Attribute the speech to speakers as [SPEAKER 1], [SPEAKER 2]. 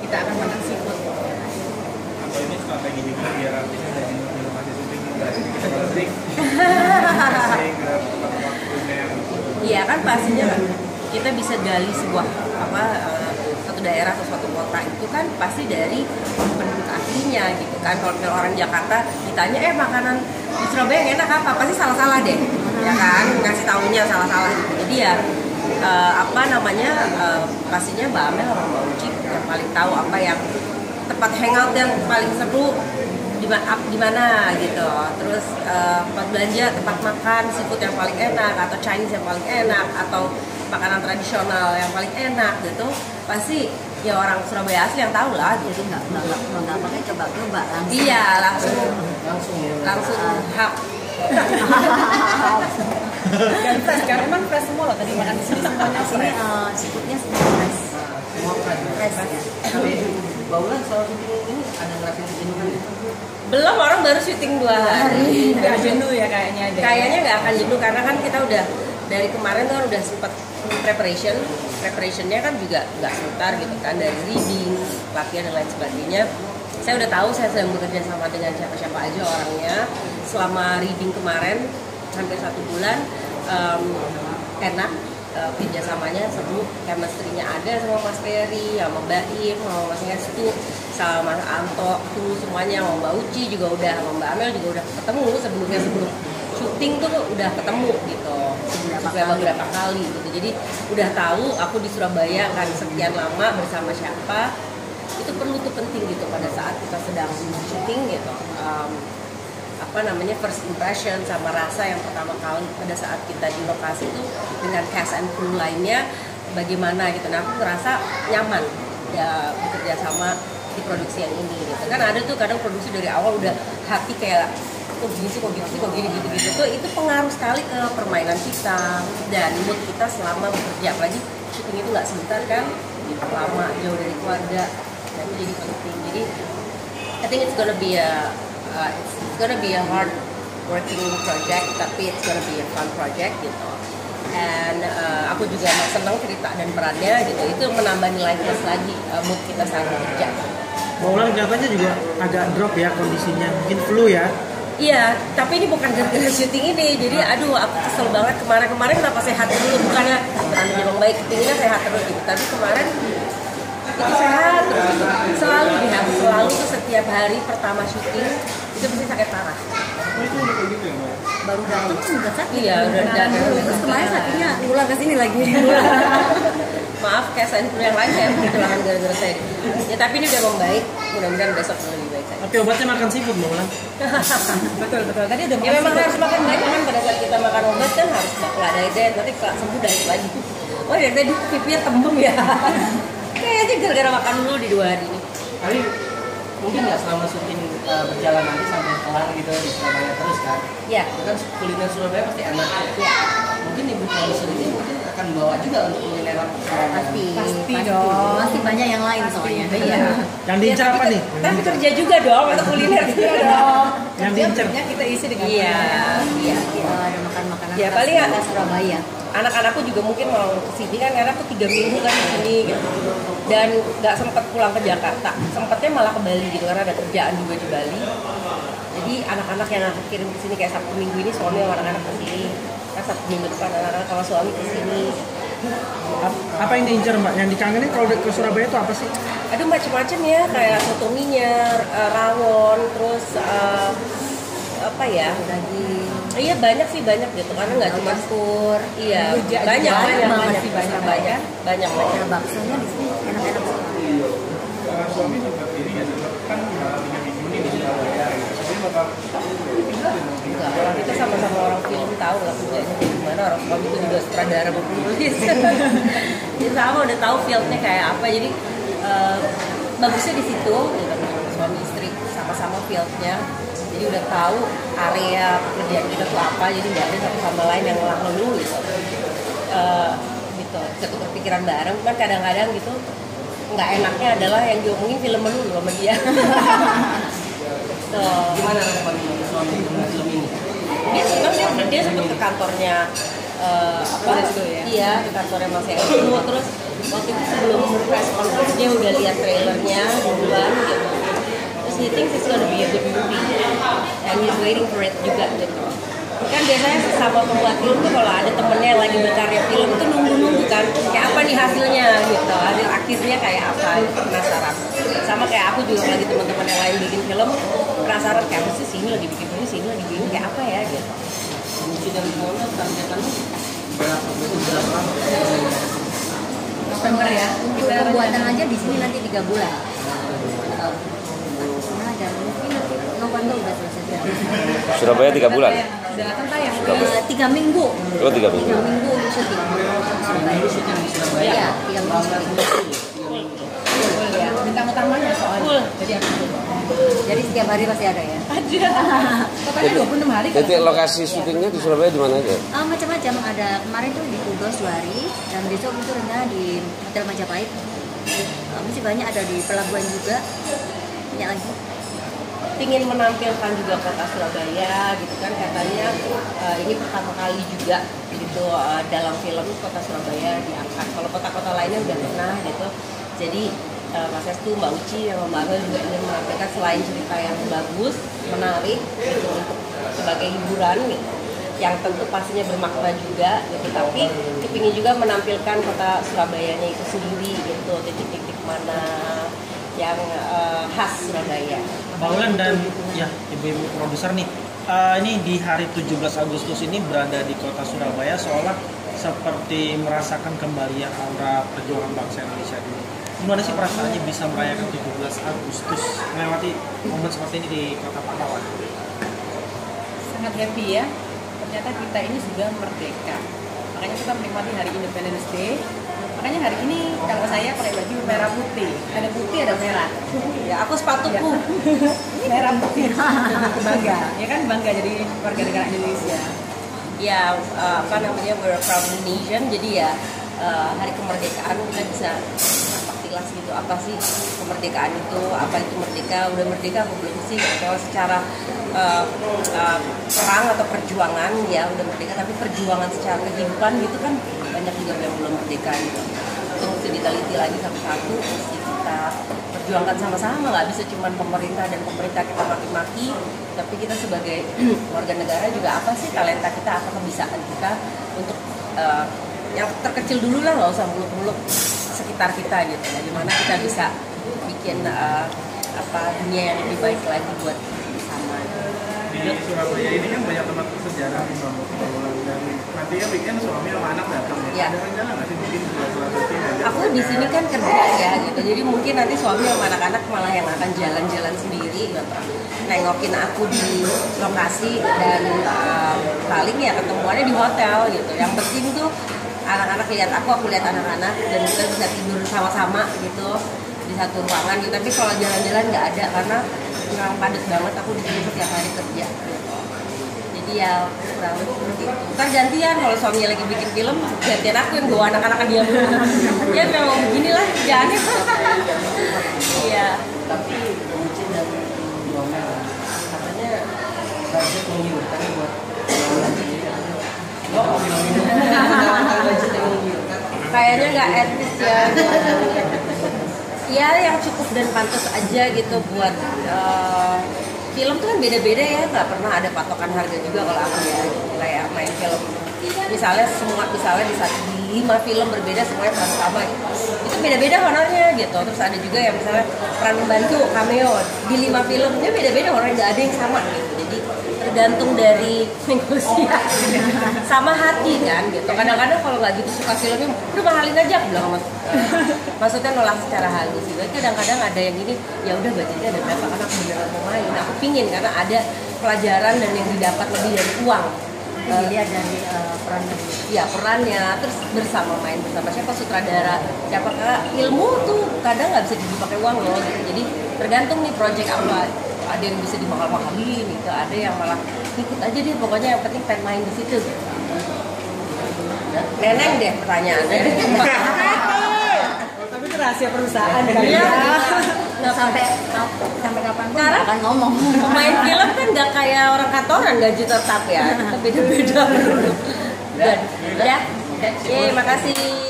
[SPEAKER 1] kita akan makan seafood.
[SPEAKER 2] Atau ini strategi juga biar artisnya dari lokasi syuting enggak jadi kita break.
[SPEAKER 3] Iya kan pastinya kita bisa gali sebuah satu daerah atau suatu kota itu kan pasti dari penduduk aslinya gitu kan. Kalau orang Jakarta ditanya makanan di Surabaya yang enak apa, pasti salah-salah deh ya kan, ngasih taunya salah-salah gitu. Jadi ya pastinya Mbak Amel sama Mbak Uci yang paling tahu apa yang tempat hangout yang paling seru di mana gitu. Terus tempat belanja, tempat makan seafood yang paling enak, atau Chinese yang paling enak, atau makanan tradisional yang paling enak gitu, pasti ya orang Surabaya asli yang tahu lah.
[SPEAKER 4] Jadi nggak pakai coba-coba langsung.
[SPEAKER 3] Iya, langsung hap.
[SPEAKER 1] Dan fresh kan, emang fresh semua loh tadi makan di sini semuanya fresh.
[SPEAKER 4] Seafoodnya semua fresh.
[SPEAKER 5] Semua fresh ya. Tapi Baulan soal syuting ini ada ngerasain kejenuhan ya?
[SPEAKER 3] Belum, orang baru syuting 2 hari.
[SPEAKER 1] Nggak jenuh ya kayaknya deh.
[SPEAKER 3] Kayaknya nggak akan jenuh karena kan kita udah dari kemarin tuh udah sempat preparationnya kan juga nggak sebentar gitu kan, dari reading, latihan dan lain sebagainya. Saya udah tahu saya sedang bekerja sama dengan siapa-siapa aja orangnya. Selama reading kemarin hampir 1 bulan, enak, kerjasamanya seru, chemistry-nya ada sama Mas Ferry, sama Mbak Im, sama Mas Hestu, sama Mas Anto, tuh semuanya, sama Mbak Uci juga udah, sama Mbak Amel juga udah ketemu sebelum syuting tuh udah ketemu gitu beberapa kali gitu. Jadi udah tahu aku di Surabaya kan sekian lama bersama siapa. Itu perlu tuh penting gitu pada saat kita sedang syuting gitu. First impression sama rasa yang pertama kali pada saat kita di lokasi itu dengan cast and crew lainnya bagaimana gitu. Nah aku ngerasa nyaman ya bekerja sama di produksi yang ini gitu. Kan ada tuh kadang produksi dari awal udah hati kayak kok gini sih, kok gini gitu tuh, itu pengaruh sekali ke permainan kita dan mood kita selama bekerja. Apalagi syuting itu nggak sebentar kan, lama, jauh dari keluarga, dan itu jadi penting. Jadi I think it's gonna be a hard working project, tapi it's gonna be a fun project gitu. And aku juga senang cerita dan perannya gitu, itu menambah nilai plus lagi mood kita saat bekerja.
[SPEAKER 6] Baulan kelihatannya juga agak drop ya kondisinya, mungkin flu ya.
[SPEAKER 3] Iya, tapi ini bukan gara-gara syuting ini. Jadi aduh, aku kesel banget kemarin kenapa sehat dulu, bukannya nanti memang baik, pinginnya sehat terus gitu. Tapi kemarin itu sehat terus gitu. Selalu tuh setiap hari pertama syuting itu pasti sakit parah.
[SPEAKER 2] Itu udah kayak gitu ya, Mbak?
[SPEAKER 4] Baru datang udah sakit.
[SPEAKER 3] Iya, udah datang.
[SPEAKER 4] Terus kemarin sakitnya ulang ke sini lagi.
[SPEAKER 3] Maaf, kayak saya yang lain saya kehilangan gara-gara saya. Ya tapi ini udah membaik, mudah-mudahan besok lebih baik saja.
[SPEAKER 6] Tapi obatnya makan seafood Baulan.
[SPEAKER 1] Betul. Tadi udah
[SPEAKER 3] Ya memang harus makan banyak kan, pada saat kita makan obat kan harus nggak diet, nanti sembuh diet lagi. Oh dari tadi pipinya tembem ya. Kayaknya gara-gara makan dulu di 2 hari ini.
[SPEAKER 5] Tapi mungkin nggak selama syuting berjalan nanti sampai kelar gitu di Surabaya terus kan?
[SPEAKER 3] Iya.
[SPEAKER 5] Itu kan kuliner Surabaya pasti enak.
[SPEAKER 3] Iya.
[SPEAKER 5] Mungkin ibu produser ini mungkin akan bawa juga untuk kuliner Surabaya.
[SPEAKER 4] Pasti
[SPEAKER 1] dong.
[SPEAKER 4] Pasti banyak yang lain soalnya.
[SPEAKER 3] Iya.
[SPEAKER 6] Yang diincar apa nih?
[SPEAKER 3] Tapi kerja juga dong untuk kuliner juga dong.
[SPEAKER 6] Yang diincar.
[SPEAKER 1] kita isi dengan
[SPEAKER 3] Iya.
[SPEAKER 4] Ada makan-makanan
[SPEAKER 3] Ya,
[SPEAKER 4] khas
[SPEAKER 3] paling ya.
[SPEAKER 4] kita Surabaya.
[SPEAKER 3] Anak-anakku juga mungkin mau kesini kan karena aku 3 minggu kan di sini gitu. Dan nggak sempat pulang ke Jakarta, sempatnya malah ke Bali gitu karena ada kerjaan juga di Bali. Jadi anak-anak yang aku kirim ke sini kayak Sabtu Minggu ini suami sama anak-anak ke sini. Kan Sabtu Minggu depan anak-anak sama suami ke sini.
[SPEAKER 6] Apa yang diincar Mbak? Yang dikangenin kalau ke Surabaya itu apa sih?
[SPEAKER 3] Aduh macam-macam ya, kayak sotominya, rawon, terus apa ya daging. Iya banyak gitu karena nggak cuma pur. Iya banyak.
[SPEAKER 4] Nah, baksonya di sini enak-enak.
[SPEAKER 2] Suami juga ini ya, kan 3 minggu nih di Surabaya gitu. Jadi bakal
[SPEAKER 3] Enggak, kita sama-sama orang film tahu lah kerjanya kayak gimana. Orang suami itu juga sutradara maupun penulis. Jadi sama udah tahu fieldnya kayak apa. Jadi bagusnya di situ, ya, suami istri sama-sama fieldnya. Jadi udah tahu area pekerjaan kita tuh apa. Jadi nggak ada satu sama lain yang ngeluh gitu. Gitu, ketukar pikiran bareng. Kan kadang-kadang gitu nggak enaknya adalah yang diomongin film melulu sama dia.
[SPEAKER 5] Gimana respon suami dengan film ini?
[SPEAKER 3] Dia senang, dia sempat ke kantornya
[SPEAKER 1] Mas Hestu ya?
[SPEAKER 3] Iya, ke kantornya Mas Hestu. Terus waktu itu sebelum press conference dia udah lihat trailernya duluan gitu. Terus he thinks it's gonna be a good movie and he's waiting for it juga gitu. Kan biasanya sama pembuat film tuh kalau ada temennya yang lagi berkarya film tuh nunggu-nunggu kan kayak apa nih hasilnya gitu, hasil akhirnya kayak apa, penasaran. Sama kayak aku juga lagi teman-teman yang lain bikin film penasaran kayak apa sih, sini lagi bikin ini, sini lagi bikin kayak apa ya gitu.
[SPEAKER 5] Mungkin dari mana targetannya
[SPEAKER 1] November ya.
[SPEAKER 4] Untuk pembuatan aja di sini nanti 3 bulan. Nah, dan mungkin nanti November udah selesai.
[SPEAKER 7] Surabaya 3 bulan.
[SPEAKER 1] Sudah akan tayang.
[SPEAKER 4] 3 minggu.
[SPEAKER 7] Oh 3 minggu.
[SPEAKER 4] 3 minggu syuting.
[SPEAKER 5] syuting di Surabaya?
[SPEAKER 4] Iya, 3 minggu syuting.
[SPEAKER 1] Ya, bintang utamanya soalnya. Jadi aku
[SPEAKER 4] Jadi setiap hari pasti ada ya.
[SPEAKER 1] katanya 26 hari.
[SPEAKER 7] Jadi lokasi syutingnya di Surabaya di mana aja?
[SPEAKER 4] Macam-macam, ada kemarin tuh di Kudus 2 hari dan besok itu rencana di Hotel Majapahit. Masih banyak, ada di pelabuhan juga. Banyak lagi.
[SPEAKER 3] Ingin menampilkan juga kota Surabaya gitu kan, katanya ini pertama kali juga gitu dalam film kota Surabaya diangkat. Kalau kota-kota lainnya udah pernah gitu. Jadi Mas Estu, Mbak Uci, yang Mbak Amel juga ingin menampilkan selain cerita yang bagus, menarik gitu untuk sebagai hiburan gitu, yang tentu pastinya bermakna juga gitu, tapi kepingin juga menampilkan kota Surabayanya itu sendiri gitu, titik-titik mana yang khas Surabaya.
[SPEAKER 6] Mbak Ulan dan ya ibu-ibu produser nih, ini di hari 17 Agustus ini berada di kota Surabaya seolah seperti merasakan kembali ya aura perjuangan bangsa Indonesia dulu. Gimana sih perasaannya bisa merayakan 17 Agustus melewati momen seperti ini di kota pahlawan?
[SPEAKER 1] Sangat happy ya. Ternyata kita ini sudah merdeka. Makanya kita menikmati hari Independence Day. Makanya hari ini kalau saya pakai baju merah putih. Ada putih, ada merah.
[SPEAKER 3] Ya, aku sepatuku
[SPEAKER 1] Merah putih. Bangga. Ya kan bangga jadi warga negara Indonesia.
[SPEAKER 3] ya apa namanya, we're a proud Indonesian, jadi ya hari kemerdekaan kita bisa kilas gitu, apa sih kemerdekaan itu, apa itu merdeka, udah merdeka apa belum sih, kalau secara perang atau perjuangan ya udah merdeka, tapi perjuangan secara kehidupan gitu kan banyak juga yang belum merdeka gitu. Itu mesti diteliti lagi satu-satu, mesti kita perjuangkan sama-sama, nggak bisa cuma pemerintah dan pemerintah kita maki-maki, tapi kita sebagai warga negara juga apa sih talenta kita, apa kebisaan kita untuk yang terkecil dulu lah, nggak usah muluk-muluk sekitar kita gitu. Bagaimana kita bisa bikin apa dunia yang lebih baik lagi buat bersama.
[SPEAKER 2] Di Surabaya ini kan banyak tempat bersejarah di Bambulan, dan nanti kan bikin suami sama anak datang ya. Ada rencana nggak sih bikin salah satu aja?
[SPEAKER 3] Aku di sini kan kerja ya gitu, jadi mungkin nanti suami sama anak-anak malah yang akan jalan-jalan sendiri gitu, nengokin aku di lokasi, dan paling ya ketemuannya di hotel gitu. Yang penting tuh anak-anak lihat aku lihat anak-anak, dan kita bisa tidur sama-sama gitu di satu ruangan gitu. Tapi kalau jalan-jalan nggak ada, karena memang padat banget aku di sini setiap hari kerja gitu. Jadi ya kurang lebih seperti itu. Ntar gantian, kalau suaminya lagi bikin film, gantian aku yang bawa anak-anak dia dulu. Ya memang beginilah kerjaannya. Iya.
[SPEAKER 5] Tapi mungkin dan katanya budget menggiurkan buat
[SPEAKER 3] kayaknya nggak etis ya. Ya yang cukup dan pantas aja gitu buat film tuh kan beda-beda ya, nggak pernah ada patokan harga juga kalau aku ya. Kayak main film misalnya di 5 film berbeda semuanya peran utama gitu. Itu beda-beda honornya gitu. Terus ada juga yang misalnya peran membantu cameo di 5 filmnya beda-beda honornya, nggak ada yang sama gitu. Jadi tergantung dari negosiasi sama hati kan gitu. Kadang-kadang kalau nggak gitu suka filmnya, udah mahalin aja aku bilang sama maksudnya nolak secara halus gitu. Kadang-kadang ada yang ini ya udah budgetnya ada berapa, karena aku beneran mau main, aku pingin karena ada pelajaran dan yang didapat lebih dari uang.
[SPEAKER 4] Dilihat dari perannya.
[SPEAKER 3] Ya perannya, terus bersama main bersama siapa sutradara, siapa, karena ilmu tuh kadang nggak bisa dipakai uang loh gitu. Jadi tergantung nih project apa, ada yang bisa dimahal-mahalin gitu, ada yang malah ikut aja deh, pokoknya yang penting pengen main di situ. Neneng deh pertanyaannya.
[SPEAKER 1] Tapi itu rahasia perusahaan kan
[SPEAKER 3] Iya.
[SPEAKER 1] ya.
[SPEAKER 4] Nah, sampai kapan pun
[SPEAKER 3] Karena
[SPEAKER 4] akan ngomong.
[SPEAKER 3] Pemain film kan nggak kayak orang kantoran gaji tetap ya, kita beda-beda. Dan ya, oke, makasih.